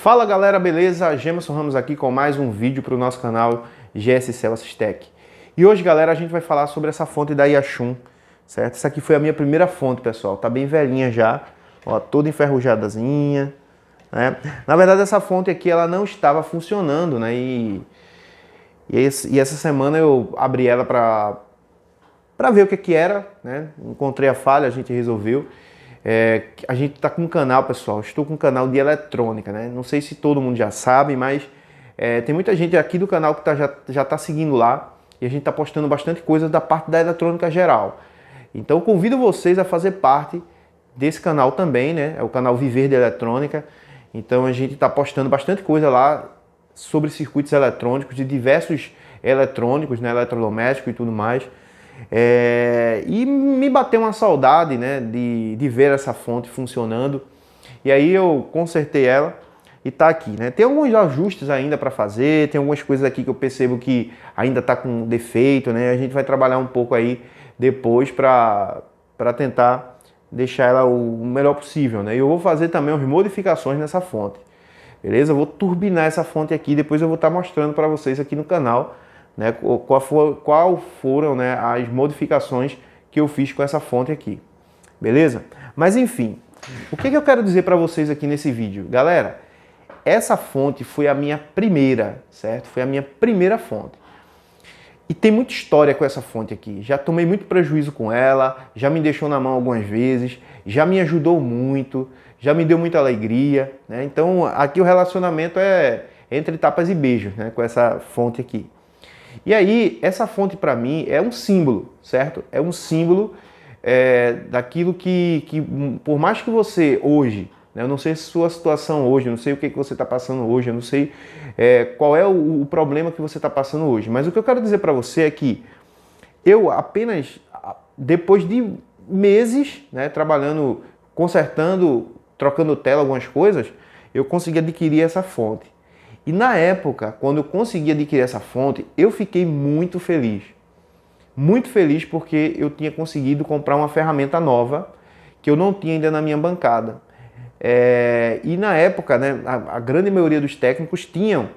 Fala galera, beleza? Gemerson Ramos aqui com mais um vídeo para o nosso canal GS Celsius Tech. E hoje, galera, a gente vai falar sobre essa fonte da Yachun, certo? Essa aqui foi a minha primeira fonte, pessoal. Tá bem velhinha já, ó, toda enferrujadazinha, né? Na verdade, essa fonte aqui, ela não estava funcionando, né? E essa semana eu abri ela para ver o que era, né? Encontrei a falha, a gente resolveu. A gente está com um canal, pessoal, estou com um canal de eletrônica, né? Não sei se todo mundo já sabe, mas tem muita gente aqui do canal que já está seguindo lá e a gente está postando bastante coisa da parte da eletrônica geral. Então eu convido vocês a fazer parte desse canal também, né? É o canal Viver de Eletrônica. Então a gente está postando bastante coisa lá sobre circuitos eletrônicos, de diversos eletrônicos, né? Eletrodomésticos e tudo mais. E me bateu uma saudade, né, de ver essa fonte funcionando. E aí eu consertei ela e tá aqui, né? Tem alguns ajustes ainda para fazer, tem algumas coisas aqui que eu percebo que ainda tá com defeito, né? A gente vai trabalhar um pouco aí depois para tentar deixar ela o melhor possível, né? E eu vou fazer também umas modificações nessa fonte, beleza? Eu vou turbinar essa fonte aqui, depois eu vou estar mostrando para vocês aqui no canal, né, qual foram, né, as modificações que eu fiz com essa fonte aqui, beleza? Mas enfim, o que eu quero dizer para vocês aqui nesse vídeo? Galera, essa fonte foi a minha primeira, certo? Foi a minha primeira fonte. E tem muita história com essa fonte aqui. Já tomei muito prejuízo com ela, já me deixou na mão algumas vezes, já me ajudou muito, já me deu muita alegria, né? Então aqui o relacionamento é entre tapas e beijos, né, com essa fonte aqui. E aí, essa fonte para mim é um símbolo, certo? É um símbolo daquilo que, por mais que você hoje, né, eu não sei a sua situação hoje, eu não sei o que você está passando hoje, eu não sei qual é o problema que você está passando hoje, mas o que eu quero dizer para você é que eu apenas, depois de meses, né, trabalhando, consertando, trocando tela, algumas coisas, eu consegui adquirir essa fonte. E na época, quando eu consegui adquirir essa fonte, eu fiquei muito feliz. Muito feliz porque eu tinha conseguido comprar uma ferramenta nova que eu não tinha ainda na minha bancada. E na época, né, a grande maioria dos técnicos tinham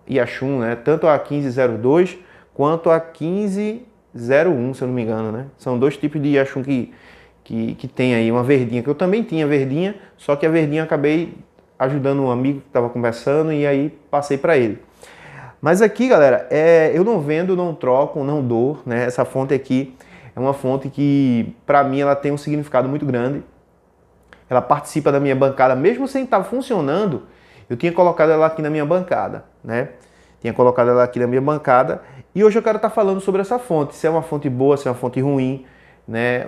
Yachun, né, tanto a 1502 quanto a 1501, se eu não me engano, né? São dois tipos de Yachun que tem aí, uma verdinha, que eu também tinha verdinha, só que a verdinha eu acabei ajudando um amigo que estava conversando e aí passei para ele. Mas aqui, galera, eu não vendo, não troco, não dou, né? Essa fonte aqui é uma fonte que, para mim, ela tem um significado muito grande. Ela participa da minha bancada, mesmo sem estar funcionando, eu tinha colocado ela aqui na minha bancada, né? Tinha colocado ela aqui na minha bancada e hoje eu quero estar falando sobre essa fonte, se é uma fonte boa, se é uma fonte ruim, né?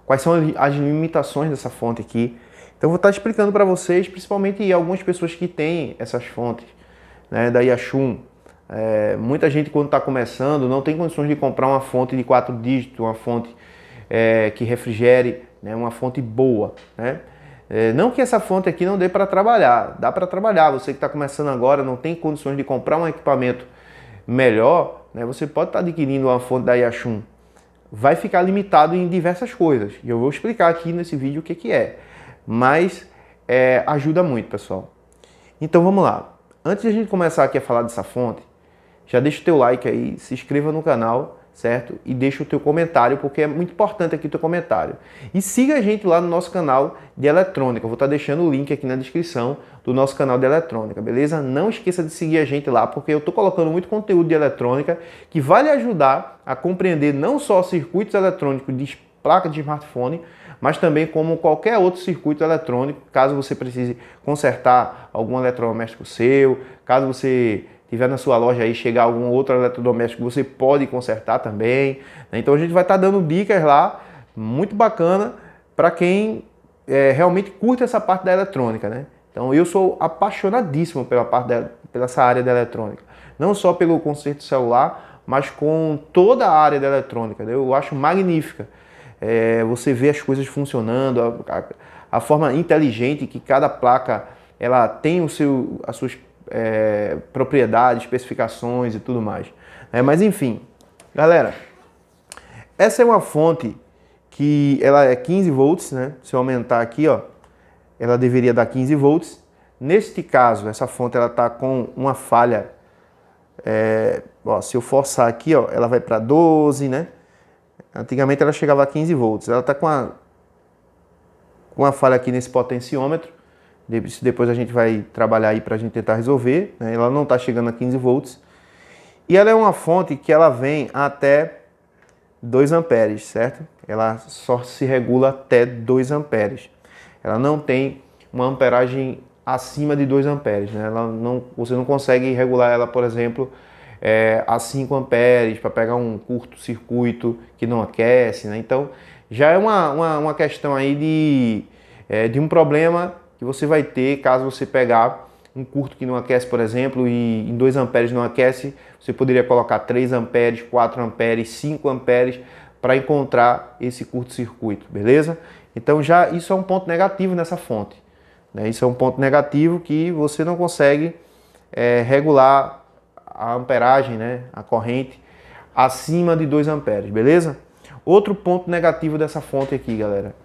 Quais são as limitações dessa fonte aqui. Então eu vou estar explicando para vocês, principalmente algumas pessoas que têm essas fontes, né, da Yachun. Muita gente quando está começando não tem condições de comprar uma fonte de 4 dígitos, uma fonte que refrigere, né, uma fonte boa, né? Não que essa fonte aqui não dê para trabalhar, dá para trabalhar. Você que está começando agora não tem condições de comprar um equipamento melhor, né, você pode estar adquirindo uma fonte da Yachun. Vai ficar limitado em diversas coisas e eu vou explicar aqui nesse vídeo o que é. Mas ajuda muito, pessoal. Então vamos lá. Antes de a gente começar aqui a falar dessa fonte, já deixa o teu like aí, se inscreva no canal, certo? E deixa o teu comentário, porque é muito importante aqui o teu comentário. E siga a gente lá no nosso canal de eletrônica. Eu vou estar deixando o link aqui na descrição do nosso canal de eletrônica, beleza? Não esqueça de seguir a gente lá, porque eu estou colocando muito conteúdo de eletrônica que vai lhe ajudar a compreender não só circuitos eletrônicos de placa de smartphone, mas também como qualquer outro circuito eletrônico, caso você precise consertar algum eletrodoméstico seu, caso você tiver na sua loja aí chegar algum outro eletrodoméstico, você pode consertar também. Então a gente vai estar dando dicas lá, muito bacana, para quem realmente curte essa parte da eletrônica, né? Então eu sou apaixonadíssimo pela essa área da eletrônica, não só pelo conserto celular, mas com toda a área da eletrônica, né? Eu acho magnífica. Você vê as coisas funcionando, a forma inteligente que cada placa ela tem as suas propriedades, especificações e tudo mais. Mas enfim, galera, essa é uma fonte que ela é 15 volts, né? Se eu aumentar aqui, ó, ela deveria dar 15 volts, Neste caso, essa fonte ela está com uma falha, se eu forçar aqui, ó, ela vai para 12, né? Antigamente ela chegava a 15 volts. Ela está com uma falha aqui nesse potenciômetro. Depois a gente vai trabalhar aí para a gente tentar resolver, né? Ela não está chegando a 15 volts. E ela é uma fonte que ela vem até 2 amperes, certo? Ela só se regula até 2 amperes. Ela não tem uma amperagem acima de 2 amperes, né? Você não consegue regular ela, por exemplo, a 5 amperes para pegar um curto-circuito que não aquece, né? Então, já é uma questão aí de um problema que você vai ter caso você pegar um curto que não aquece, por exemplo, e em 2 amperes não aquece, você poderia colocar 3 amperes, 4 amperes, 5 amperes para encontrar esse curto-circuito, beleza? Então já isso é um ponto negativo nessa fonte, né? Isso é um ponto negativo que você não consegue regular a amperagem, né? A corrente acima de 2 amperes, beleza? Outro ponto negativo dessa fonte aqui, galera.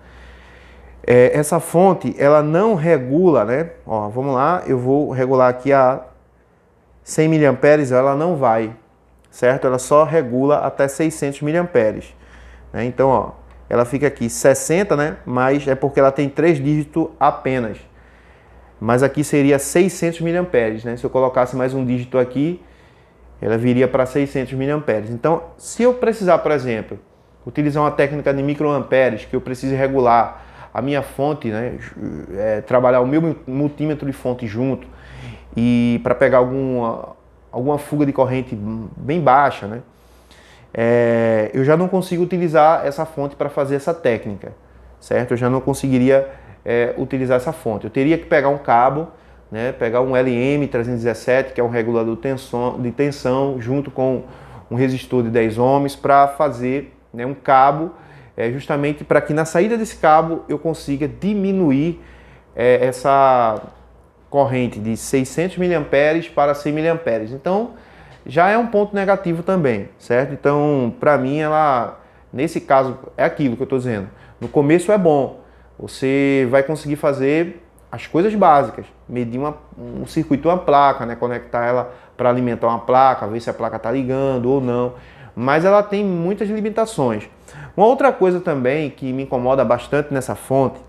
Essa fonte, ela não regula, né? Ó, vamos lá, eu vou regular aqui a 100 mA, ela não vai, certo? Ela só regula até 600 mA, né? Então, ó, ela fica aqui 60, né? Mas é porque ela tem 3 dígitos apenas. Mas aqui seria 600 mA, né? Se eu colocasse mais um dígito aqui, ela viria para 600 mA. Então, se eu precisar, por exemplo, utilizar uma técnica de microamperes, que eu precise regular a minha fonte, né, trabalhar o meu multímetro de fonte junto e para pegar alguma fuga de corrente bem baixa, né, eu já não consigo utilizar essa fonte para fazer essa técnica, certo? Eu já não conseguiria utilizar essa fonte. Eu teria que pegar um cabo, né, pegar um LM317, que é um regulador de tensão, junto com um resistor de 10 ohms para fazer, né, um cabo, justamente para que na saída desse cabo eu consiga diminuir essa corrente de 600 mA para 100 mA. Então, já é um ponto negativo também, certo? Então, para mim, ela, nesse caso, é aquilo que eu estou dizendo. No começo é bom, você vai conseguir fazer as coisas básicas, medir um circuito, uma placa, né? Conectar ela para alimentar uma placa, ver se a placa está ligando ou não, mas ela tem muitas limitações. Uma outra coisa também que me incomoda bastante nessa fonte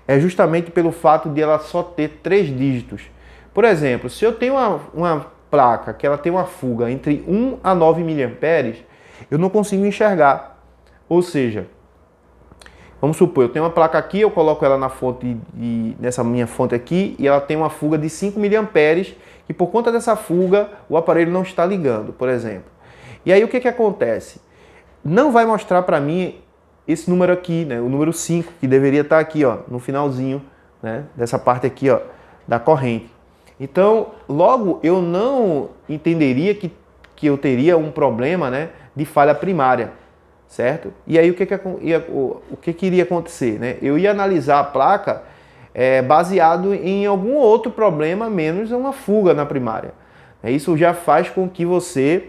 é justamente pelo fato de ela só ter 3 dígitos. Por exemplo, se eu tenho uma placa que ela tem uma fuga entre 1 a 9 mA, eu não consigo enxergar. Ou seja, vamos supor, eu tenho uma placa aqui, eu coloco ela na fonte, nessa minha fonte aqui, e ela tem uma fuga de 5 mA, e por conta dessa fuga, o aparelho não está ligando, por exemplo. E aí o que acontece? Não vai mostrar para mim esse número aqui, né, o número 5, que deveria estar aqui, ó, no finalzinho, né, dessa parte aqui, ó, da corrente. Então, logo eu não entenderia que eu teria um problema, né, de falha primária, certo? E aí o que iria acontecer, né? Eu ia analisar a placa baseado em algum outro problema, menos uma fuga na primária. Isso já faz com que você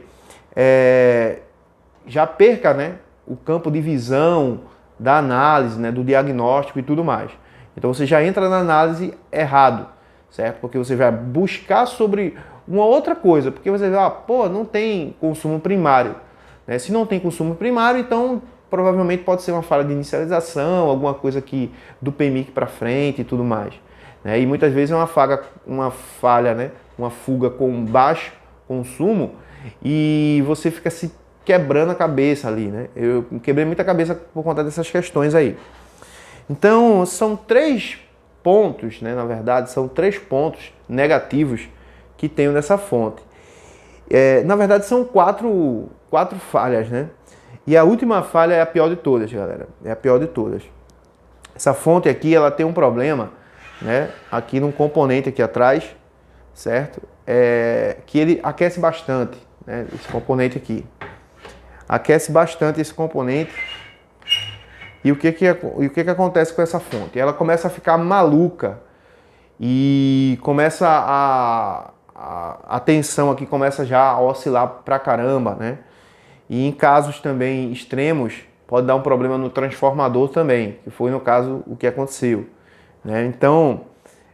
já perca, né, o campo de visão da análise, né, do diagnóstico e tudo mais. Então você já entra na análise errado, certo? Porque você vai buscar sobre uma outra coisa, porque você vai, não tem consumo primário, né? Se não tem consumo primário, então provavelmente pode ser uma falha de inicialização, alguma coisa aqui do PMIC para frente e tudo mais, né? E muitas vezes é uma falha, né, uma fuga com baixo consumo e você fica se quebrando a cabeça ali, né? Eu quebrei muita cabeça por conta dessas questões aí. Então, são 3 pontos, né? Na verdade, são 3 pontos negativos que tenho nessa fonte. Na verdade, são 4 falhas, né? E a última falha é a pior de todas, galera. É a pior de todas. Essa fonte aqui, ela tem um problema, né? Aqui num componente aqui atrás, certo? Que ele aquece bastante, né? Esse componente aqui. Aquece bastante esse componente. E o que acontece com essa fonte? Ela começa a ficar maluca e começa a tensão aqui começa já a oscilar pra caramba, né? E em casos também extremos, pode dar um problema no transformador também, que foi no caso o que aconteceu, né? Então,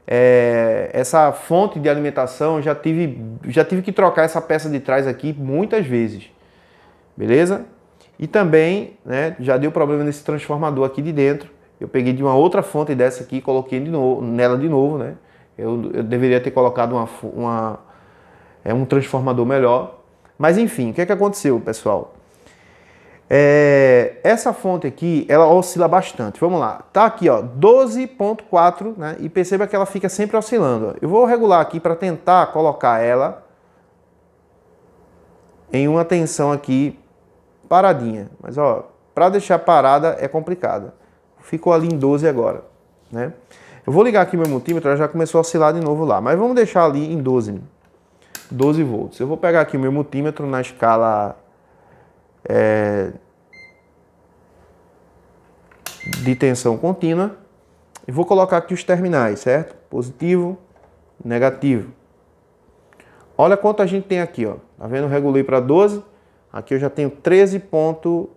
essa fonte de alimentação, já tive que trocar essa peça de trás aqui muitas vezes, beleza? E também, né, já deu problema nesse transformador aqui de dentro. Eu peguei de uma outra fonte dessa aqui e coloquei nela de novo, né? Eu deveria ter colocado um transformador melhor. Mas enfim, o que é que aconteceu, pessoal? Essa fonte aqui, ela oscila bastante. Vamos lá. Tá aqui, ó, 12.4, né? E perceba que ela fica sempre oscilando. Eu vou regular aqui para tentar colocar ela em uma tensão aqui paradinha. Mas, ó, para deixar parada é complicado. Ficou ali em 12 agora, né? Eu vou ligar aqui meu multímetro, ela já começou a oscilar de novo lá. Mas vamos deixar ali em 12 volts. Eu vou pegar aqui o meu multímetro na escala de tensão contínua e vou colocar aqui os terminais, certo? Positivo, negativo. Olha quanto a gente tem aqui, ó. Tá vendo? Eu regulei para 12. Aqui eu já tenho 13 ponto...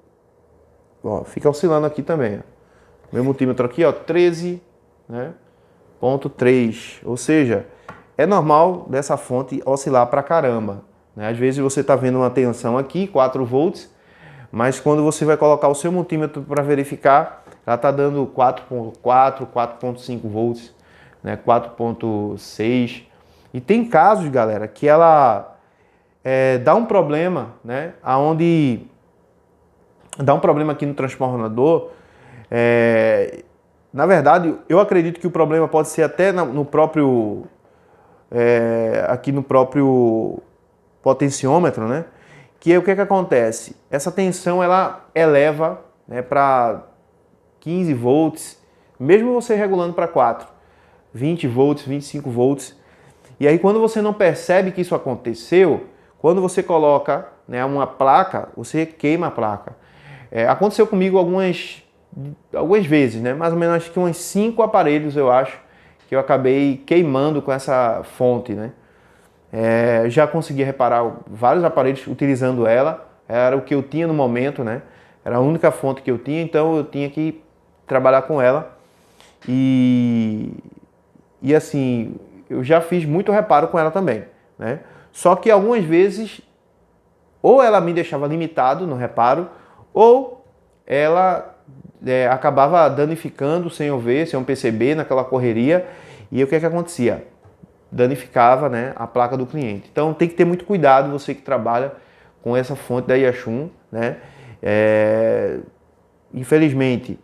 Ó, fica oscilando aqui também, ó. Meu multímetro aqui, ó, 13, né? Ponto 3. Ou seja, é normal dessa fonte oscilar pra caramba, né? Às vezes você tá vendo uma tensão aqui, 4 volts, mas quando você vai colocar o seu multímetro para verificar, ela tá dando 4.4, 4.5 volts, né? 4.6. E tem casos, galera, que ela dá um problema, né? Aonde dá um problema aqui no transformador. Na verdade, eu acredito que o problema pode ser até no próprio aqui no próprio potenciômetro, né? Que é o que acontece? Essa tensão ela eleva, né, para 15 volts, mesmo você regulando para 4, 20 volts, 25 volts. E aí quando você não percebe que isso aconteceu, quando você coloca, né, uma placa, você queima a placa. Aconteceu comigo algumas vezes, né? Mais ou menos acho que uns 5 aparelhos, eu acho, que eu acabei queimando com essa fonte, né? Já consegui reparar vários aparelhos utilizando ela, era o que eu tinha no momento, né? Era a única fonte que eu tinha, então eu tinha que trabalhar com ela. E assim, eu já fiz muito reparo com ela também, né? Só que algumas vezes, ou ela me deixava limitado no reparo, ou ela acabava danificando sem eu ver, sem eu perceber, naquela correria. E o que acontecia? Danificava, né, a placa do cliente. Então tem que ter muito cuidado, você que trabalha com essa fonte da Yachun, né? Infelizmente,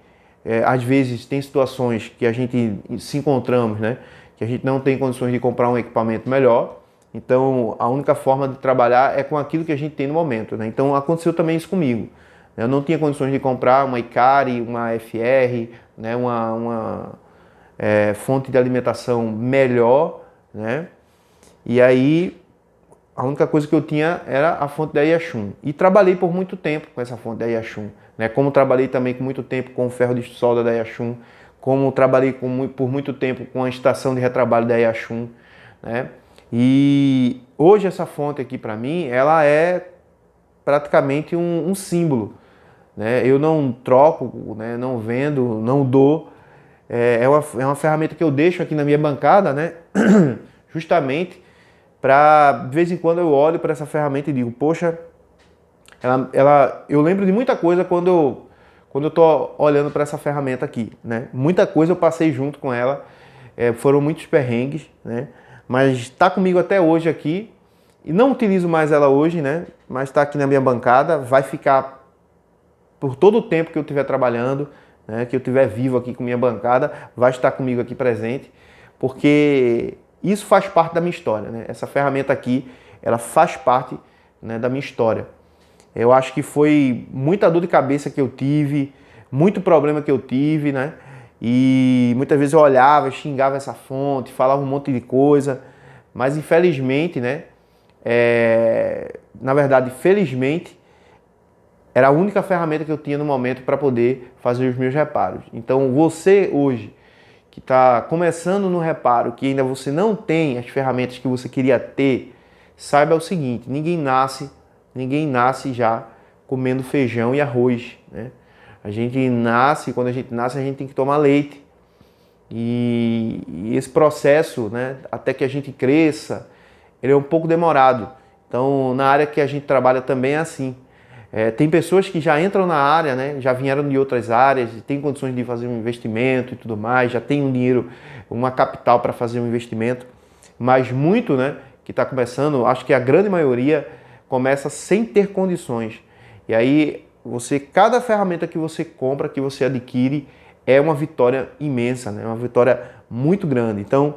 às vezes tem situações que a gente se encontramos, né, que a gente não tem condições de comprar um equipamento melhor. Então a única forma de trabalhar é com aquilo que a gente tem no momento, né? Então aconteceu também isso comigo. Eu não tinha condições de comprar uma Ikari, uma FR, né, uma fonte de alimentação melhor, né? E aí a única coisa que eu tinha era a fonte da Yachun. E trabalhei por muito tempo com essa fonte da Yachun, né? Como trabalhei também por muito tempo com o ferro de solda da Yachun, como trabalhei por muito tempo com a estação de retrabalho da Yachun, né? E hoje essa fonte aqui para mim, ela é praticamente um símbolo, né? Eu não troco, né? Não vendo, não dou. É uma ferramenta que eu deixo aqui na minha bancada, né? Justamente para, de vez em quando, eu olho para essa ferramenta e digo, poxa, eu lembro de muita coisa quando eu tô olhando para essa ferramenta aqui, né? Muita coisa eu passei junto com ela, foram muitos perrengues, né? Mas está comigo até hoje aqui, e não utilizo mais ela hoje, né? Mas está aqui na minha bancada, vai ficar por todo o tempo que eu estiver trabalhando, né? Que eu estiver vivo aqui com minha bancada, vai estar comigo aqui presente, porque isso faz parte da minha história, né? Essa ferramenta aqui, ela faz parte, né, da minha história. Eu acho que foi muita dor de cabeça que eu tive, muito problema que eu tive, né? E muitas vezes eu olhava, xingava essa fonte, falava um monte de coisa, mas infelizmente, né? Na verdade, felizmente, era a única ferramenta que eu tinha no momento para poder fazer os meus reparos. Então, você hoje, que está começando no reparo, que ainda você não tem as ferramentas que você queria ter, saiba o seguinte, ninguém nasce já comendo feijão e arroz, né? Quando a gente nasce, a gente tem que tomar leite, e esse processo, né, até que a gente cresça, ele é um pouco demorado. Então, na área que a gente trabalha também é assim. Tem pessoas que já entram na área, né, já vieram de outras áreas, têm condições de fazer um investimento e tudo mais, já tem um dinheiro, uma capital para fazer um investimento, mas muito, né, que está começando, acho que a grande maioria começa sem ter condições. E aí, cada ferramenta que você compra, que você adquire, é uma vitória imensa, né, uma vitória muito grande. Então,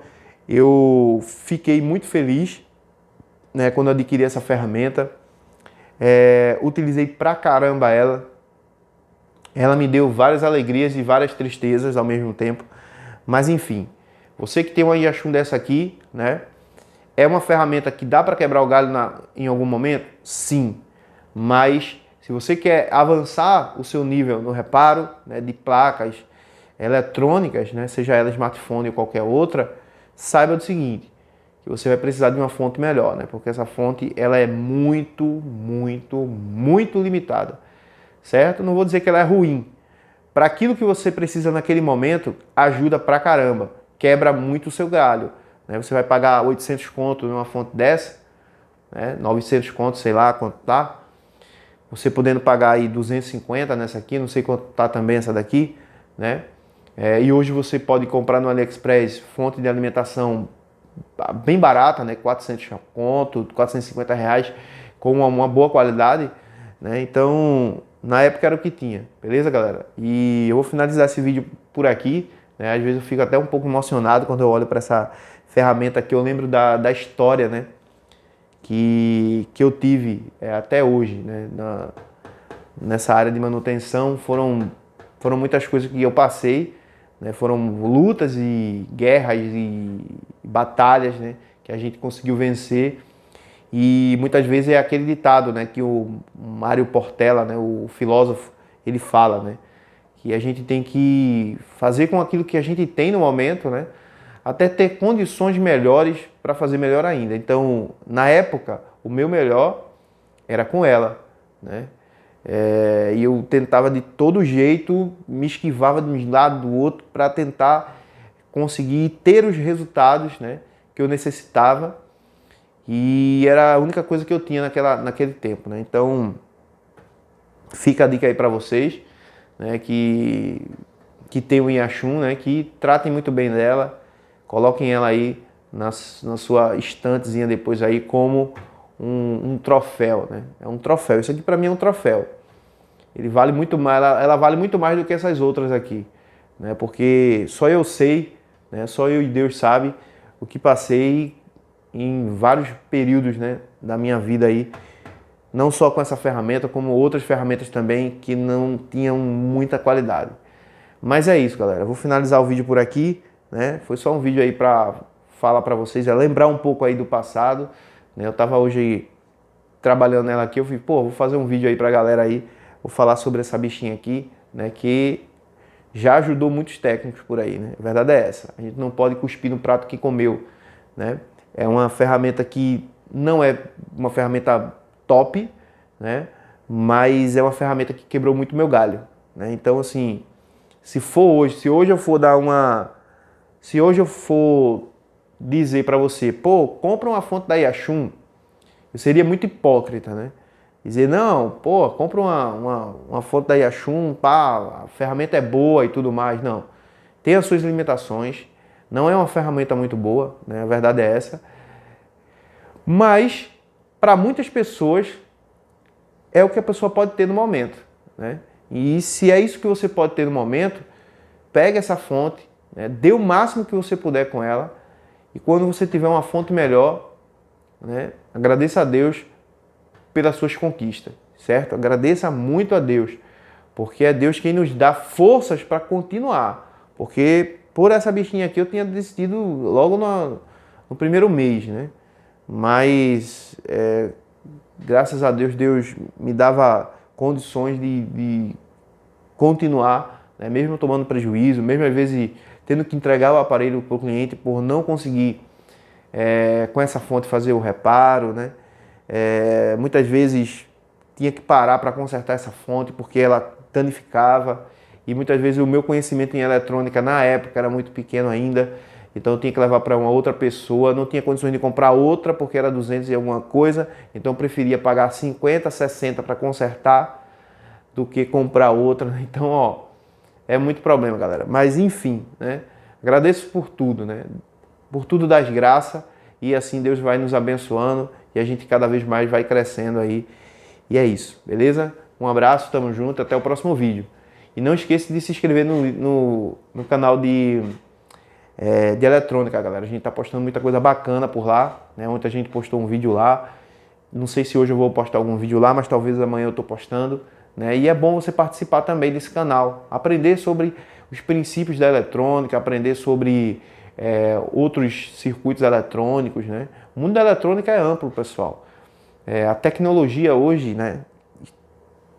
eu fiquei muito feliz, né, quando eu adquiri essa ferramenta. Utilizei pra caramba ela. Ela me deu várias alegrias e várias tristezas ao mesmo tempo. Mas enfim, você que tem uma Yashun dessa aqui, né? É uma ferramenta que dá para quebrar o galho em algum momento? Sim. Mas se você quer avançar o seu nível no reparo, né, de placas eletrônicas, né, seja ela smartphone ou qualquer outra, saiba do seguinte, que você vai precisar de uma fonte melhor, né? Porque essa fonte ela é muito, muito, muito limitada, certo? Não vou dizer que ela é ruim. Para aquilo que você precisa naquele momento, ajuda pra caramba, quebra muito o seu galho, né? Você vai pagar 800 conto numa fonte dessa, né? 900 conto, sei lá quanto tá. Você podendo pagar aí 250 nessa aqui, não sei quanto tá também essa daqui, né? E hoje você pode comprar no AliExpress fonte de alimentação bem barata, né? 400 conto, 450 reais, com uma boa qualidade, né? Então, na época era o que tinha, beleza, galera? E eu vou finalizar esse vídeo por aqui, né? Às vezes eu fico até um pouco emocionado quando eu olho para essa ferramenta aqui, eu lembro da história, né? Que eu tive até hoje, né? Nessa área de manutenção, foram muitas coisas que eu passei, né? Foram lutas e guerras e batalhas, né, que a gente conseguiu vencer. E muitas vezes é aquele ditado, né, que o Mário Portela, né, o filósofo, ele fala, né, que a gente tem que fazer com aquilo que a gente tem no momento, né, até ter condições melhores para fazer melhor ainda. Então, na época, o meu melhor era com ela, né? E eu tentava de todo jeito, me esquivava de um lado do outro para tentar conseguir ter os resultados, né, que eu necessitava, e era a única coisa que eu tinha naquele tempo, né? Então, fica a dica aí para vocês, né, que tem o Yashun, né, que tratem muito bem dela, coloquem ela aí na sua estantezinha depois aí como um troféu, né? É um troféu. Isso aqui para mim é um troféu. Ele vale muito mais, ela vale muito mais do que essas outras aqui, né? Porque só eu sei, né? Só eu e Deus sabe o que passei em vários períodos, né, da minha vida aí, não só com essa ferramenta, como outras ferramentas também que não tinham muita qualidade. Mas é isso, galera. Eu vou finalizar o vídeo por aqui, né? Foi só um vídeo aí para falar para vocês, lembrar um pouco aí do passado, né? Eu tava hoje trabalhando nela aqui, eu falei, pô, vou fazer um vídeo aí pra galera aí, vou falar sobre essa bichinha aqui, né, que já ajudou muitos técnicos por aí, né? A verdade é essa. A gente não pode cuspir no prato que comeu, né? É uma ferramenta que não é uma ferramenta top, né? Mas é uma ferramenta que quebrou muito meu galho, né? Então, assim, se hoje eu for dizer para você, pô, compra uma fonte da Yashun, eu seria muito hipócrita, né? Dizer, não, pô, compra uma fonte da Yashun, pá, a ferramenta é boa e tudo mais. Não, tem as suas limitações, não é uma ferramenta muito boa, né? A verdade é essa. Mas, para muitas pessoas, é o que a pessoa pode ter no momento, né? E se é isso que você pode ter no momento, pega essa fonte, né? Dê o máximo que você puder com ela, e quando você tiver uma fonte melhor, né, agradeça a Deus pelas suas conquistas, certo? Agradeça muito a Deus, porque é Deus quem nos dá forças para continuar. Porque por essa bichinha aqui eu tinha desistido logo no primeiro mês, né? Mas graças a Deus, Deus me dava condições de continuar, né? Mesmo tomando prejuízo, mesmo às vezes tendo que entregar o aparelho para o cliente por não conseguir com essa fonte fazer o reparo, né? Muitas vezes tinha que parar para consertar essa fonte porque ela danificava e muitas vezes o meu conhecimento em eletrônica na época era muito pequeno ainda, então eu tinha que levar para uma outra pessoa, não tinha condições de comprar outra porque era 200 e alguma coisa, então eu preferia pagar 50, 60 para consertar do que comprar outra. Então, ó, é muito problema, galera. Mas enfim, né? Agradeço por tudo, né? Por tudo das graças, e assim Deus vai nos abençoando e a gente cada vez mais vai crescendo aí. E é isso, beleza? Um abraço, tamo junto, até o próximo vídeo. E não esqueça de se inscrever no canal de eletrônica, galera. A gente tá postando muita coisa bacana por lá, né? Ontem a gente postou um vídeo lá. Não sei se hoje eu vou postar algum vídeo lá, mas talvez amanhã eu tô postando, né? E é bom você participar também desse canal, aprender sobre os princípios da eletrônica, aprender sobre outros circuitos eletrônicos, né? O mundo da eletrônica é amplo, pessoal. A tecnologia hoje, né,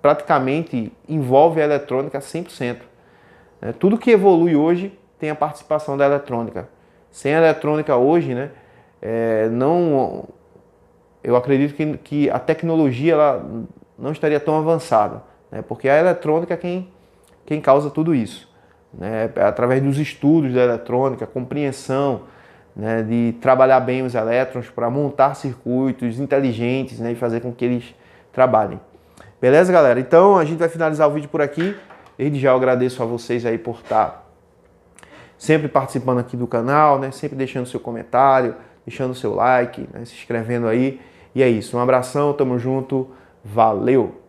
praticamente envolve a eletrônica 100%. Né? Tudo que evolui hoje tem a participação da eletrônica. Sem a eletrônica hoje, né, eu acredito que a tecnologia ela não estaria tão avançada, né, porque a eletrônica é quem causa tudo isso. Né, através dos estudos da eletrônica, compreensão, né, de trabalhar bem os elétrons para montar circuitos inteligentes, né, e fazer com que eles trabalhem. Beleza, galera? Então a gente vai finalizar o vídeo por aqui. Desde já eu agradeço a vocês aí por estar sempre participando aqui do canal, né, sempre deixando seu comentário, deixando seu like, né, se inscrevendo aí. E é isso. Um abração, tamo junto, valeu!